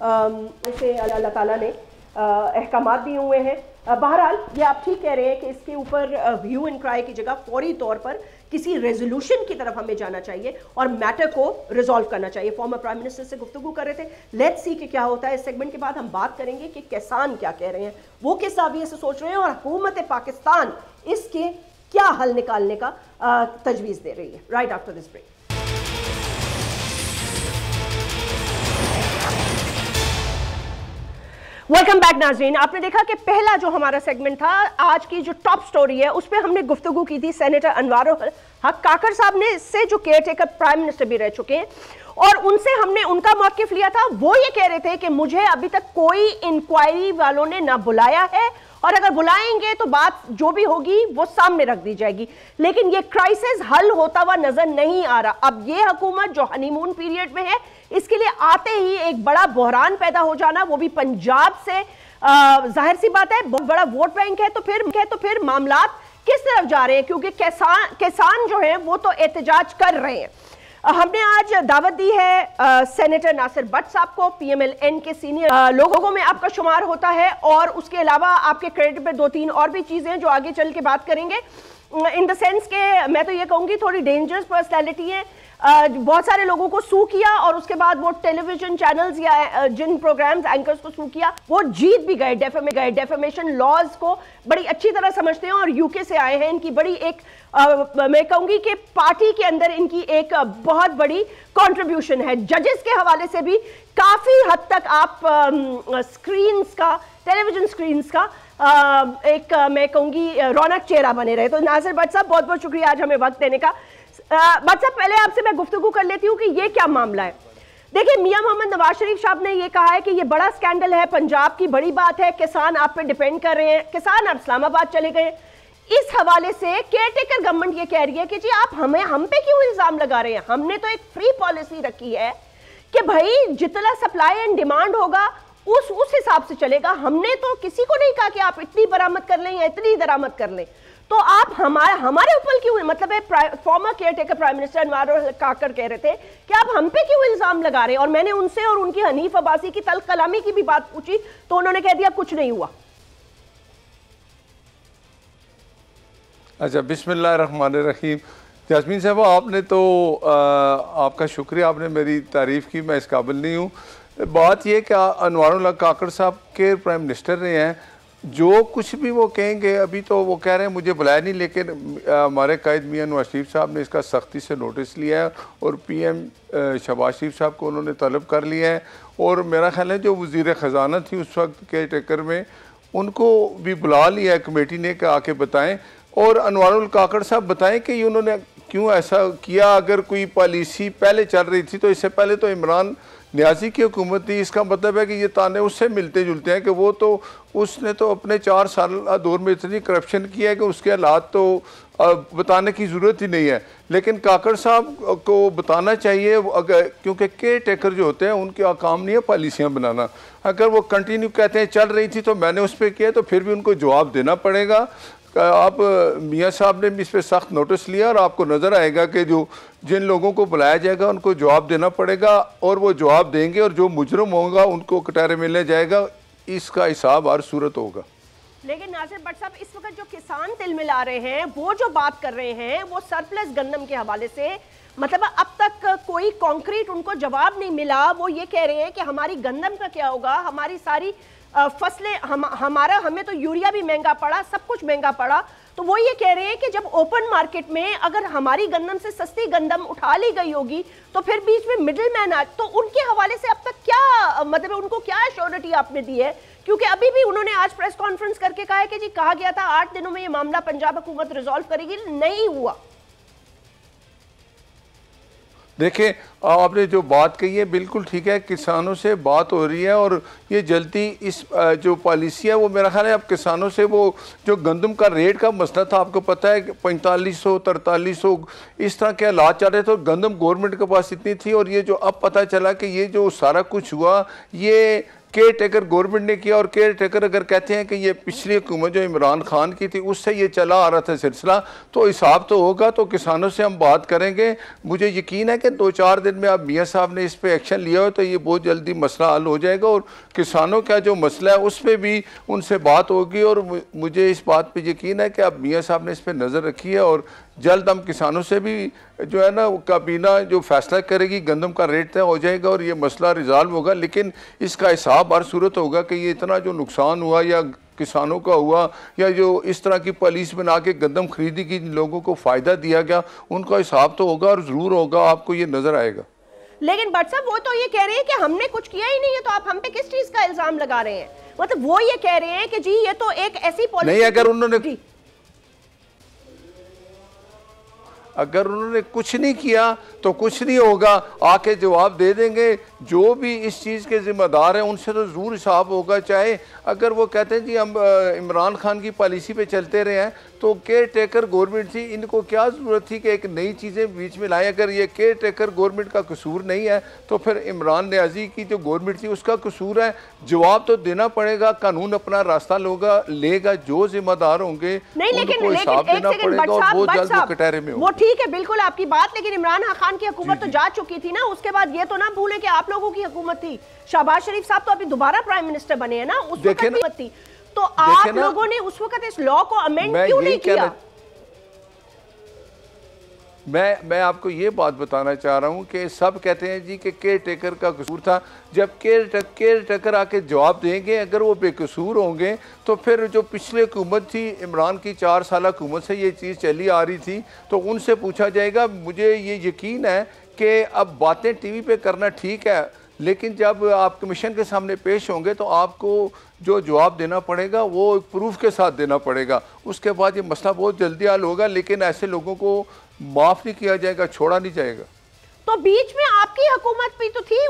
इसे अल्लाह ताला ने अहकामात दिए हुए हैं। बहरहाल ये आप ठीक कह रहे हैं कि इसके ऊपर ह्यू एंड क्राई की जगह फौरी तौर पर किसी रेजोल्यूशन की तरफ हमें जाना चाहिए और मैटर को रिजॉल्व करना चाहिए। फॉर्मर प्राइम मिनिस्टर से गुफ्तगू कर रहे थे। लेट्स सी कि क्या होता है। इस सेगमेंट के बाद हम बात करेंगे कि किसान क्या कह रहे हैं, वो किस जाविये से सोच रहे हैं और हुकूमत पाकिस्तान इसके क्या हल निकालने का तजवीज़ दे रही है। Right after this break. Welcome back नाज़रीन। आपने देखा कि पहला जो हमारा सेगमेंट था, आज की जो टॉप स्टोरी है उस पर हमने गुफ्तगू की थी सेनेटर अनवारुल हक काकर साहब ने, इससे जो केयर टेकर प्राइम मिनिस्टर भी रह चुके हैं, और उनसे हमने उनका मौक़िफ़ लिया था। वो ये कह रहे थे कि मुझे अभी तक कोई इंक्वायरी वालों ने ना बुलाया है और अगर बुलाएंगे तो बात जो भी होगी वो सामने रख दी जाएगी, लेकिन ये क्राइसिस हल होता हुआ नजर नहीं आ रहा। अब ये हुकूमत जो हनीमून पीरियड में है, इसके लिए आते ही एक बड़ा बहरान पैदा हो जाना, वो भी पंजाब से, जाहिर सी बात है बहुत बड़ा वोट बैंक है, तो फिर मामलात किस तरफ जा रहे हैं, क्योंकि किसान जो है वो तो एहतजाज कर रहे हैं। हमने आज दावत दी है सेनेटर नासिर भट्ट साहब को, PMLN के सीनियर लोगों में आपका शुमार होता है, और उसके अलावा आपके क्रेडिट पे 2-3 और भी चीज़ें जो आगे चल के बात करेंगे। इन द सेंस के मैं तो ये कहूँगी थोड़ी डेंजरस पर्सनैलिटी है। बहुत सारे लोगों को सू किया और उसके बाद वो टेलीविजन चैनल्स या जिन प्रोग्राम्स एंकर्स को सू किया वो जीत भी गए, डेफेमेशन लॉज को बड़ी अच्छी तरह समझते हैं और यूके से आए हैं। इनकी बड़ी एक मैं कहूँगी कि पार्टी के अंदर इनकी एक बहुत बड़ी कंट्रीब्यूशन है। जजेस के हवाले से भी काफ़ी हद तक आप स्क्रीन्स का, टेलीविजन स्क्रीन्स का एक मैं कहूँगी रौनक चेहरा बने रहे। तो नासिर भट्ट साहब बहुत बहुत शुक्रिया आज हमें वक्त देने का। भट्ट साहब, पहले आपसे मैं गुफ्तगू कर लेती हूँ कि ये क्या मामला है। देखिए, मियां मोहम्मद नवाज शरीफ साहब ने ये कहा है कि ये बड़ा स्कैंडल है, पंजाब की बड़ी बात है, किसान आप पे डिपेंड कर रहे हैं, किसान अब इस्लामाबाद चले गए। इस हवाले से केयरटेकर गवर्नमेंट ये कह रही है कि जी आप हम पे क्यों इल्जाम लगा रहे हैं। हमने तो एक फ्री पॉलिसी रखी है कि भाई जितना सप्लाई एंड डिमांड होगा उस हिसाब से चलेगा। हमने तो किसी को नहीं कहा कि आप इतनी बरामद कर लें या इतनी दरामद कर लें। तो आप हमारे ऊपर क्यों, मतलब है former caretaker prime minister Anwarul Kakar कह रहे थे कि आप हम पे क्यों इल्जाम लगा रहे हैं, और मैंने उनसे और उनकी हनीफ अब्बासी की तल्ख कलामी की भी बात पूछी तो उन्होंने कह दिया कुछ नहीं हुआ। अच्छा, बिस्मिल्लाहिर्रहमानिर्रहीम। जास्मीन साहब, आपने तो आपका शुक्रिया, आपने मेरी तारीफ़ की, मैं इस काबिल नहीं हूँ। बात यह कि अनवारुल हक काकर साहब के प्राइम मिनिस्टर रहे हैं, जो कुछ भी वो कहेंगे, अभी तो वो कह रहे हैं मुझे बुलाया नहीं, लेकिन हमारे कायद मियां नवाज शरीफ साहब ने इसका सख्ती से नोटिस लिया है और PM शहबाज शरीफ साहब को उन्होंने तलब कर लिया है। और मेरा ख्याल है जो वज़ीर ख़जाना थी उस वक्त केयर टेकर में, उनको भी बुला लिया है कमेटी ने कि आके बताएं और अनवारुल काकर साहब बताएं कि उन्होंने क्यों ऐसा किया। अगर कोई पॉलिसी पहले चल रही थी तो इससे पहले तो इमरान न्याजी की हुकूमत थी, इसका मतलब है कि ये ताने उससे मिलते जुलते हैं कि वो तो उसने तो अपने 4 साल दौर में इतनी करप्शन किया है कि उसके हालात तो बताने की ज़रूरत ही नहीं है। लेकिन काकर साहब को बताना चाहिए, अगर क्योंकि केयर टेकर जो होते हैं उनके काम नहीं है पॉलिसियाँ बनाना। अगर वो कंटिन्यू कहते हैं चल रही थी तो मैंने उस पर किया, तो फिर भी उनको जवाब देना पड़ेगा। आप मियाँ साहब ने भी इस पर सख्त नोटिस लिया और आपको नज़र आएगा कि जो जिन लोगों को बुलाया जाएगा उनको जवाब देना पड़ेगा और वो जवाब देंगे, और जो मुजरम होगा उनको कटारे में ले जाएगा। इसका हिसाब हर सूरत होगा। लेकिन नासिर भट्ट साहब, इस वक्त जो किसान तिल मिला रहे हैं, वो जो बात कर रहे हैं वो सरप्लस गंदम के हवाले से, मतलब अब तक कोई कॉन्क्रीट उनको जवाब नहीं मिला। वो ये कह रहे हैं कि हमारी गंदम का क्या होगा, हमारी सारी फसलें, हमें तो यूरिया भी महंगा पड़ा, सब कुछ महंगा पड़ा। तो वो ये कह रहे हैं कि जब ओपन मार्केट में अगर हमारी गंदम से सस्ती गंदम उठा ली गई होगी तो फिर बीच में मिडिल मैन आ, तो उनके हवाले से अब तक क्या, मतलब उनको क्या एश्योरिटी आपने दी है? क्योंकि अभी भी उन्होंने आज प्रेस कॉन्फ्रेंस करके कहा है कि जी कहा गया था 8 दिनों में ये मामला पंजाब हुकूमत रिजॉल्व करेगी, नहीं हुआ। देखिए, आपने जो बात कही है बिल्कुल ठीक है, किसानों से बात हो रही है और ये जल्दी इस जो पॉलिसी है वो मेरा ख्याल है अब किसानों से, वो जो गंदम का रेट का मसला था, आपको पता है कि 4500 4300 इस तरह के हालात चल रहे थे, तो गंदम गवर्नमेंट के पास इतनी थी। और ये जो अब पता चला कि ये जो सारा कुछ हुआ ये केयर टेकर गवर्नमेंट ने किया, और केयर टेकर अगर कहते हैं कि ये पिछली हुकूमत जो इमरान खान की थी उससे ये चला आ रहा था सिलसिला, तो हिसाब तो होगा। तो किसानों से हम बात करेंगे। मुझे यकीन है कि 2-4 दिन में आप मियाँ साहब ने इस पर एक्शन लिया हो तो ये बहुत जल्दी मसला हल हो जाएगा, और किसानों का जो मसला है उस पर भी उनसे बात होगी। और मुझे इस बात पर यकीन है कि अब मियाँ साहब ने इस पर नज़र रखी है, और जल्द हम किसानों से भी जो है ना काबीना जो फैसला करेगी, गंदम का रेट तय हो जाएगा और ये मसला रिजॉल्व होगा। लेकिन इसका हिसाब हर सूरत होगा कि ये इतना जो नुकसान हुआ या किसानों का हुआ, या जो इस तरह की पॉलिसी बना के गंदम खरीदी की लोगों को फ़ायदा दिया गया, उनका हिसाब तो होगा और ज़रूर होगा, आपको ये नज़र आएगा। लेकिन भट्ट साहब वो तो ये कह रहे हैं कि हमने कुछ किया ही नहीं है, तो आप हम पे किस चीज़ का इल्ज़ाम लगा रहे हैं? मतलब वो ये कह रहे हैं कि जी ये तो एक ऐसी पॉलिसी नहीं, अगर उन्होंने कुछ नहीं किया तो कुछ नहीं होगा, आके जवाब दे देंगे। जो भी इस चीज़ के ज़िम्मेदार हैं उनसे तो ज़रूर हिसाब होगा। चाहे अगर वो कहते हैं जी हम इमरान खान की पॉलिसी पे चलते रहे हैं, तो केयर टेकर गवर्नमेंट थी, इनको क्या ज़रूरत थी कि एक नई चीज़ें बीच में लाएं? अगर ये केयर टेकर गवर्नमेंट का कसूर नहीं है तो फिर इमरान नियाज़ी की जो गवर्नमेंट थी उसका कसूर है। जवाब तो देना पड़ेगा, कानून अपना रास्ता लेगा, जो जिम्मेदार होंगे उनको हिसाब देना पड़ेगा, और बहुत जल्द वो कटहरे में होगा। ठीक है, बिल्कुल आपकी बात, लेकिन इमरान खान की हुकूमत तो जा चुकी थी ना, उसके बाद ये तो ना भूलें कि आप लोगों की हुकूमत थी। शहबाज शरीफ साहब तो अभी दोबारा प्राइम मिनिस्टर बने हैं ना, उस वक्त हुकूमत थी, तो आप लोगों ने उस वक्त इस लॉ को अमेंड क्यों नहीं किया? मैं आपको ये बात बताना चाह रहा हूँ कि सब कहते हैं जी कि केयर टेकर का कसूर था। जब केयर टेकर आके जवाब देंगे, अगर वो बेकसूर होंगे तो फिर जो पिछले हुकूमत थी इमरान की 4 साल हुकूमत से ये चीज़ चली आ रही थी, तो उनसे पूछा जाएगा। मुझे ये यकीन है कि अब बातें टीवी पे करना ठीक है, लेकिन जब आप कमीशन के सामने पेश होंगे तो आपको जो जवाब देना पड़ेगा वो प्रूफ के साथ देना पड़ेगा। उसके बाद ये मसला बहुत जल्दी हल होगा, लेकिन ऐसे लोगों को माफ़ नहीं किया जाएगा, छोड़ा नहीं जाएगा। तो बीच में आपकी हुकूमत भी तो थी,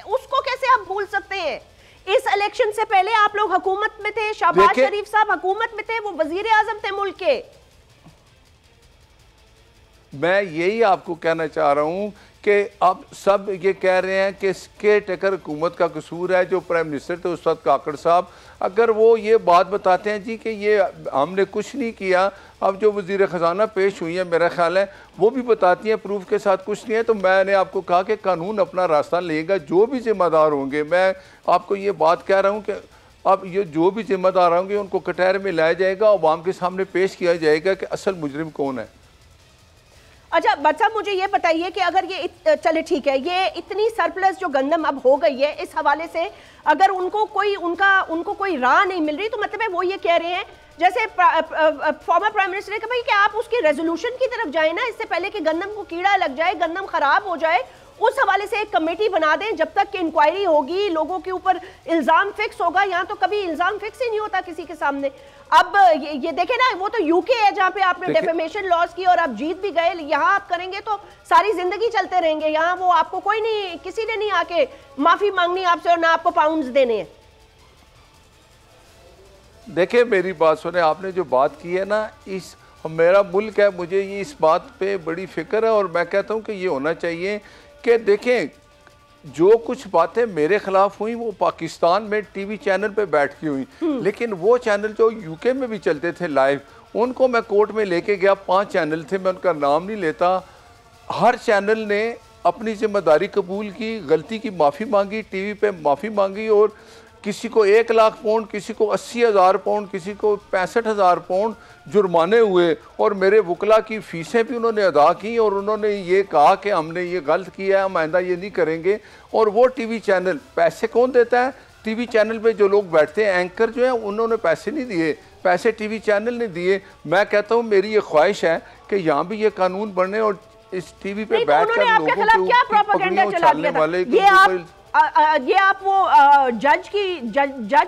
उसको कैसे आप भूल सकते हैं? इस इलेक्शन से पहले आप लोग हुकूमत में थे, शहबाज शरीफ साहब हुकूमत में थे, वो वजीर आजम थे मुल्क के। मैं यही आपको कहना चाह रहा हूँ कि अब सब ये कह रहे हैं कि केयर टेकर हुकूमत का कसूर है। जो प्राइम मिनिस्टर थे उस वक्त काकड़ साहब, अगर वो ये बात बताते हैं जी कि ये हमने कुछ नहीं किया, अब जो वज़ीर ख़जाना पेश हुई है मेरा ख्याल है वो भी बताती हैं प्रूफ के साथ कुछ नहीं है, तो मैंने आपको कहा कि कानून अपना रास्ता लेगा, जो भी जिम्मेदार होंगे। मैं आपको ये बात कह रहा हूँ कि अब ये जो भी जिम्मेदार होंगे उनको कटहरे में लाया जाएगा, अवाम के सामने पेश किया जाएगा कि असल मुजरिम कौन है। अच्छा भट्ट साहब, मुझे ये बताइए कि अगर ये चले ठीक है, ये इतनी सरप्लस जो गंदम अब हो गई है, इस हवाले से अगर उनको कोई राह नहीं मिल रही, तो मतलब है वो ये कह रहे हैं जैसे फॉर्मर प्राइम मिनिस्टर ने कहा भाई कि आप उसकी रेजोल्यूशन की तरफ जाए ना, इससे पहले कि गंदम को कीड़ा लग जाए, गंदम खराब हो जाए, उस हवाले से एक कमेटी बना दें। जब तक कि इंक्वायरी होगी, लोगों के ऊपर इल्जाम फिक्स होगा। यहाँ तो कभी इल्जाम फिक्स ही नहीं होता किसी के सामने। अब ये देखें ना, वो तो यूके है जहाँ पे आपने डेफेमेशन लॉस की और आप जीत भी गए। यहाँ आप करेंगे तो सारी जिंदगी चलते रहेंगे। यहाँ वो आपको कोई नहीं, किसी ने नहीं आके माफी मांगनी आपसे और ना आपको पाउंड्स देने हैं। देखिए मेरी बात सुने, आपने जो बात की है ना, इस मेरा मुल्क है, मुझे ये इस बात पे बड़ी फिक्र है, और मैं कहता हूँ कि ये होना चाहिए कि देखें जो कुछ बातें मेरे खिलाफ हुई वो पाकिस्तान में टीवी चैनल पे बैठ के हुई, लेकिन वो चैनल जो यूके में भी चलते थे लाइव, उनको मैं कोर्ट में लेके गया। 5 चैनल थे, मैं उनका नाम नहीं लेता। हर चैनल ने अपनी जिम्मेदारी कबूल की, गलती की माफ़ी मांगी, टीवी पे माफ़ी मांगी, और किसी को 1 लाख पाउंड, किसी को 80,000 पाउंड, किसी को 65,000 पाउंड जुर्माने हुए, और मेरे वकला की फ़ीसें भी उन्होंने अदा की, और उन्होंने ये कहा कि हमने ये गलत किया है, हम आइंदा ये नहीं करेंगे। और वो टीवी चैनल, पैसे कौन देता है? टीवी चैनल पे जो लोग बैठते हैं, एंकर जो है, उन्होंने पैसे नहीं दिए, पैसे टीवी चैनल ने दिए। मैं कहता हूँ मेरी ये ख्वाहिश है कि यहाँ भी ये कानून बनने, और इस टीवी पे बैठ कर लोगों के ये आप वो जज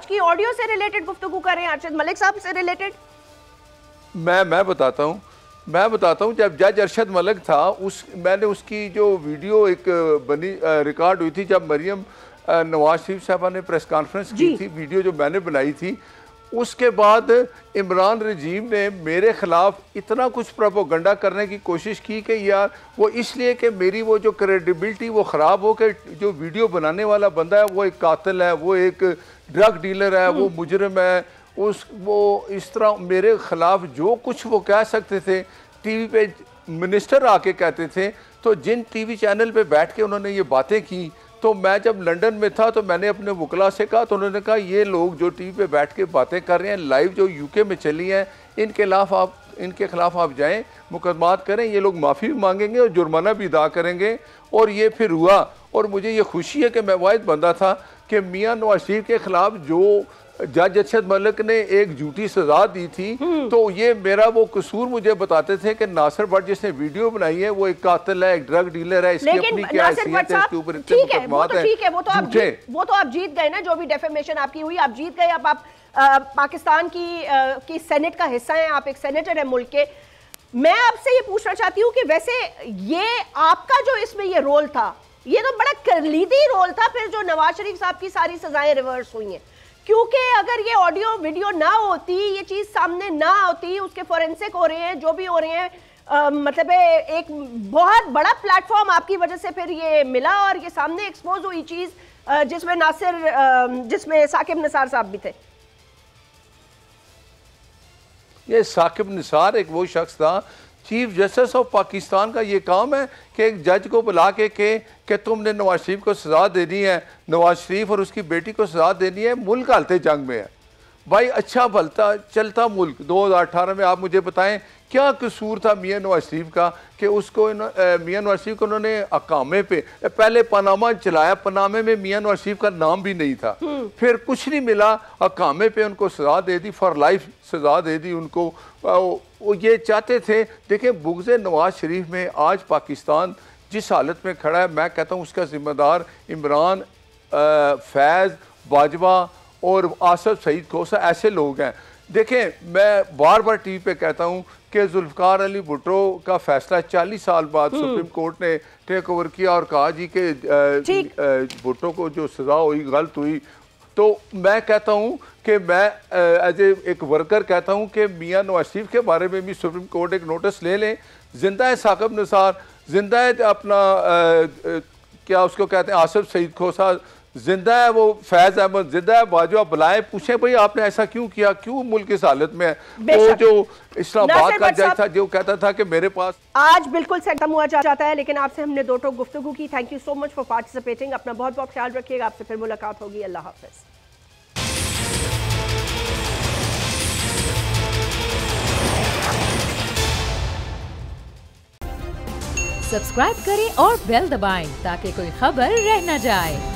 की ऑडियो से रिलेटेड गुफ्तगू कर रहे हैं, अरशद मलिक साहब से रिलेटेड? मैं बताता हूँ जब जज अरशद मलिक था, मैंने उसकी जो वीडियो एक बनी रिकॉर्ड हुई थी, जब मरियम नवाज शरीफ साहबा ने प्रेस कॉन्फ्रेंस की थी, वीडियो जो मैंने बनाई थी, उसके बाद इमरान रजीम ने मेरे ख़िलाफ़ इतना कुछ प्रोपोगंडा करने की कोशिश की कि यार वो इसलिए कि मेरी वो जो क्रेडिबिलिटी वो ख़राब हो के जो वीडियो बनाने वाला बंदा है वो एक कातिल है, वो एक ड्रग डीलर है, वो मुजरिम है, वो इस तरह मेरे ख़िलाफ़ जो कुछ वो कह सकते थे। टीवी पे मिनिस्टर आके कहते थे, तो जिन टीवी चैनल पे बैठ के उन्होंने ये बातें की, तो मैं जब लंदन में था तो मैंने अपने वकला से कहा, तो उन्होंने कहा ये लोग जो टीवी पे बैठ के बातें कर रहे हैं लाइव जो यूके में चली हैं, इनके खिलाफ आप जाएं, मुकदमात करें, ये लोग माफ़ी भी मांगेंगे और जुर्माना भी अदा करेंगे। और ये फिर हुआ, और मुझे ये खुशी है कि मैं वाहिद बंदा था कि मियां नवाज शरीफ के खिलाफ जो जज अरशद मलिक ने एक झूठी सजा दी थी, तो ये मेरा वो कसूर मुझे बताते थे कि नासिर भट्ट जिसने वीडियो बनाई है वो एक कातिल है, एक ड्रग डीलर है, इसकी अपनी क्या हैसियत है, इसके ऊपर इतने मुकदमात हैं। ठीक है, वो तो आप जीत गए ना, जो भी डेफेमेशन आपकी हुई आप जीत गए। अब आप पाकिस्तान की सेनेट का हिस्सा हैं, आप एक सेनेटर हैं मुल्क के। मैं आपसे ये पूछना चाहती हूँ कि वैसे ये आपका जो इसमें ये रोल था, ये तो बड़ा कलीदी रोल था फिर जो नवाज शरीफ साहब की सारी सजाएं रिवर्स हुई हैं, क्योंकि अगर ये ऑडियो वीडियो ना होती, ये चीज सामने ना होती, उसके फोरेंसिक हो रहे हैं जो भी हो रहे हैं, मतलब एक बहुत बड़ा प्लेटफॉर्म आपकी वजह से फिर ये मिला और ये सामने एक्सपोज हुई चीज, जिसमें साकिब निसार साहब भी थे। ये साकिब निसार एक वो शख्स था, चीफ जस्टिस ऑफ पाकिस्तान का ये काम है कि एक जज को बुला के तुमने नवाज शरीफ को सज़ा देनी है, नवाज शरीफ और उसकी बेटी को सज़ा देनी है, मुल्क हालते जंग में है। भाई अच्छा भलता चलता मुल्क 2018 में आप मुझे बताएं क्या कसूर था मियां नवाज शरीफ का कि उसको मियां नवाज शरीफ को उन्होंने अकामे पे पहले पनामा चलाया, पनामे में मियां नवाज शरीफ का नाम भी नहीं था, फिर कुछ नहीं मिला, अकामे पे उनको सज़ा दे दी, फॉर लाइफ सज़ा दे दी उनको। वो ये चाहते थे, देखें बुग़्ज़ नवाज शरीफ में आज पाकिस्तान जिस हालत में खड़ा है, मैं कहता हूँ उसका ज़िम्मेदार इमरान, फैज़, बाजवा और आसफ सईद खोसा ऐसे लोग हैं। देखें मैं बार बार टीवी पे कहता हूँ कि जुल्फ़िकार अली भुट्टो का फैसला 40 साल बाद सुप्रीम कोर्ट ने टेक ओवर किया और कहा जी कि भुट्टो को जो सज़ा हुई गलत हुई। तो मैं कहता हूँ कि मैं एज एक वर्कर कहता हूँ कि मियां नवाज शरीफ के बारे में भी सुप्रीम कोर्ट एक नोटिस ले लें। जिंदा है साकिब निसार, जिंदा है अपना क्या उसको कहते हैं आसिफ सईद खोसा, जिंदा है वो फैज़ अहमद, जिंदा है बाजवा, बुलाए पूछें भाई आपने ऐसा क्यों किया, क्यों मुल्क इस हालत में है। वो जो इस्लामाबाद का जज था जो कहता था कि मेरे पास आज बिल्कुल खत्म हुआ जाता है, लेकिन आपसे हमने दो टोक गुफ्तगू की। Thank you so much for participating. अपना बहुत बहुत ख्याल रखिएगा, आपसे फिर मुलाकात होगी। अल्लाह हाफिज। सब्सक्राइब करें और बेल दबाएं ताकि कोई खबर रह न जाए।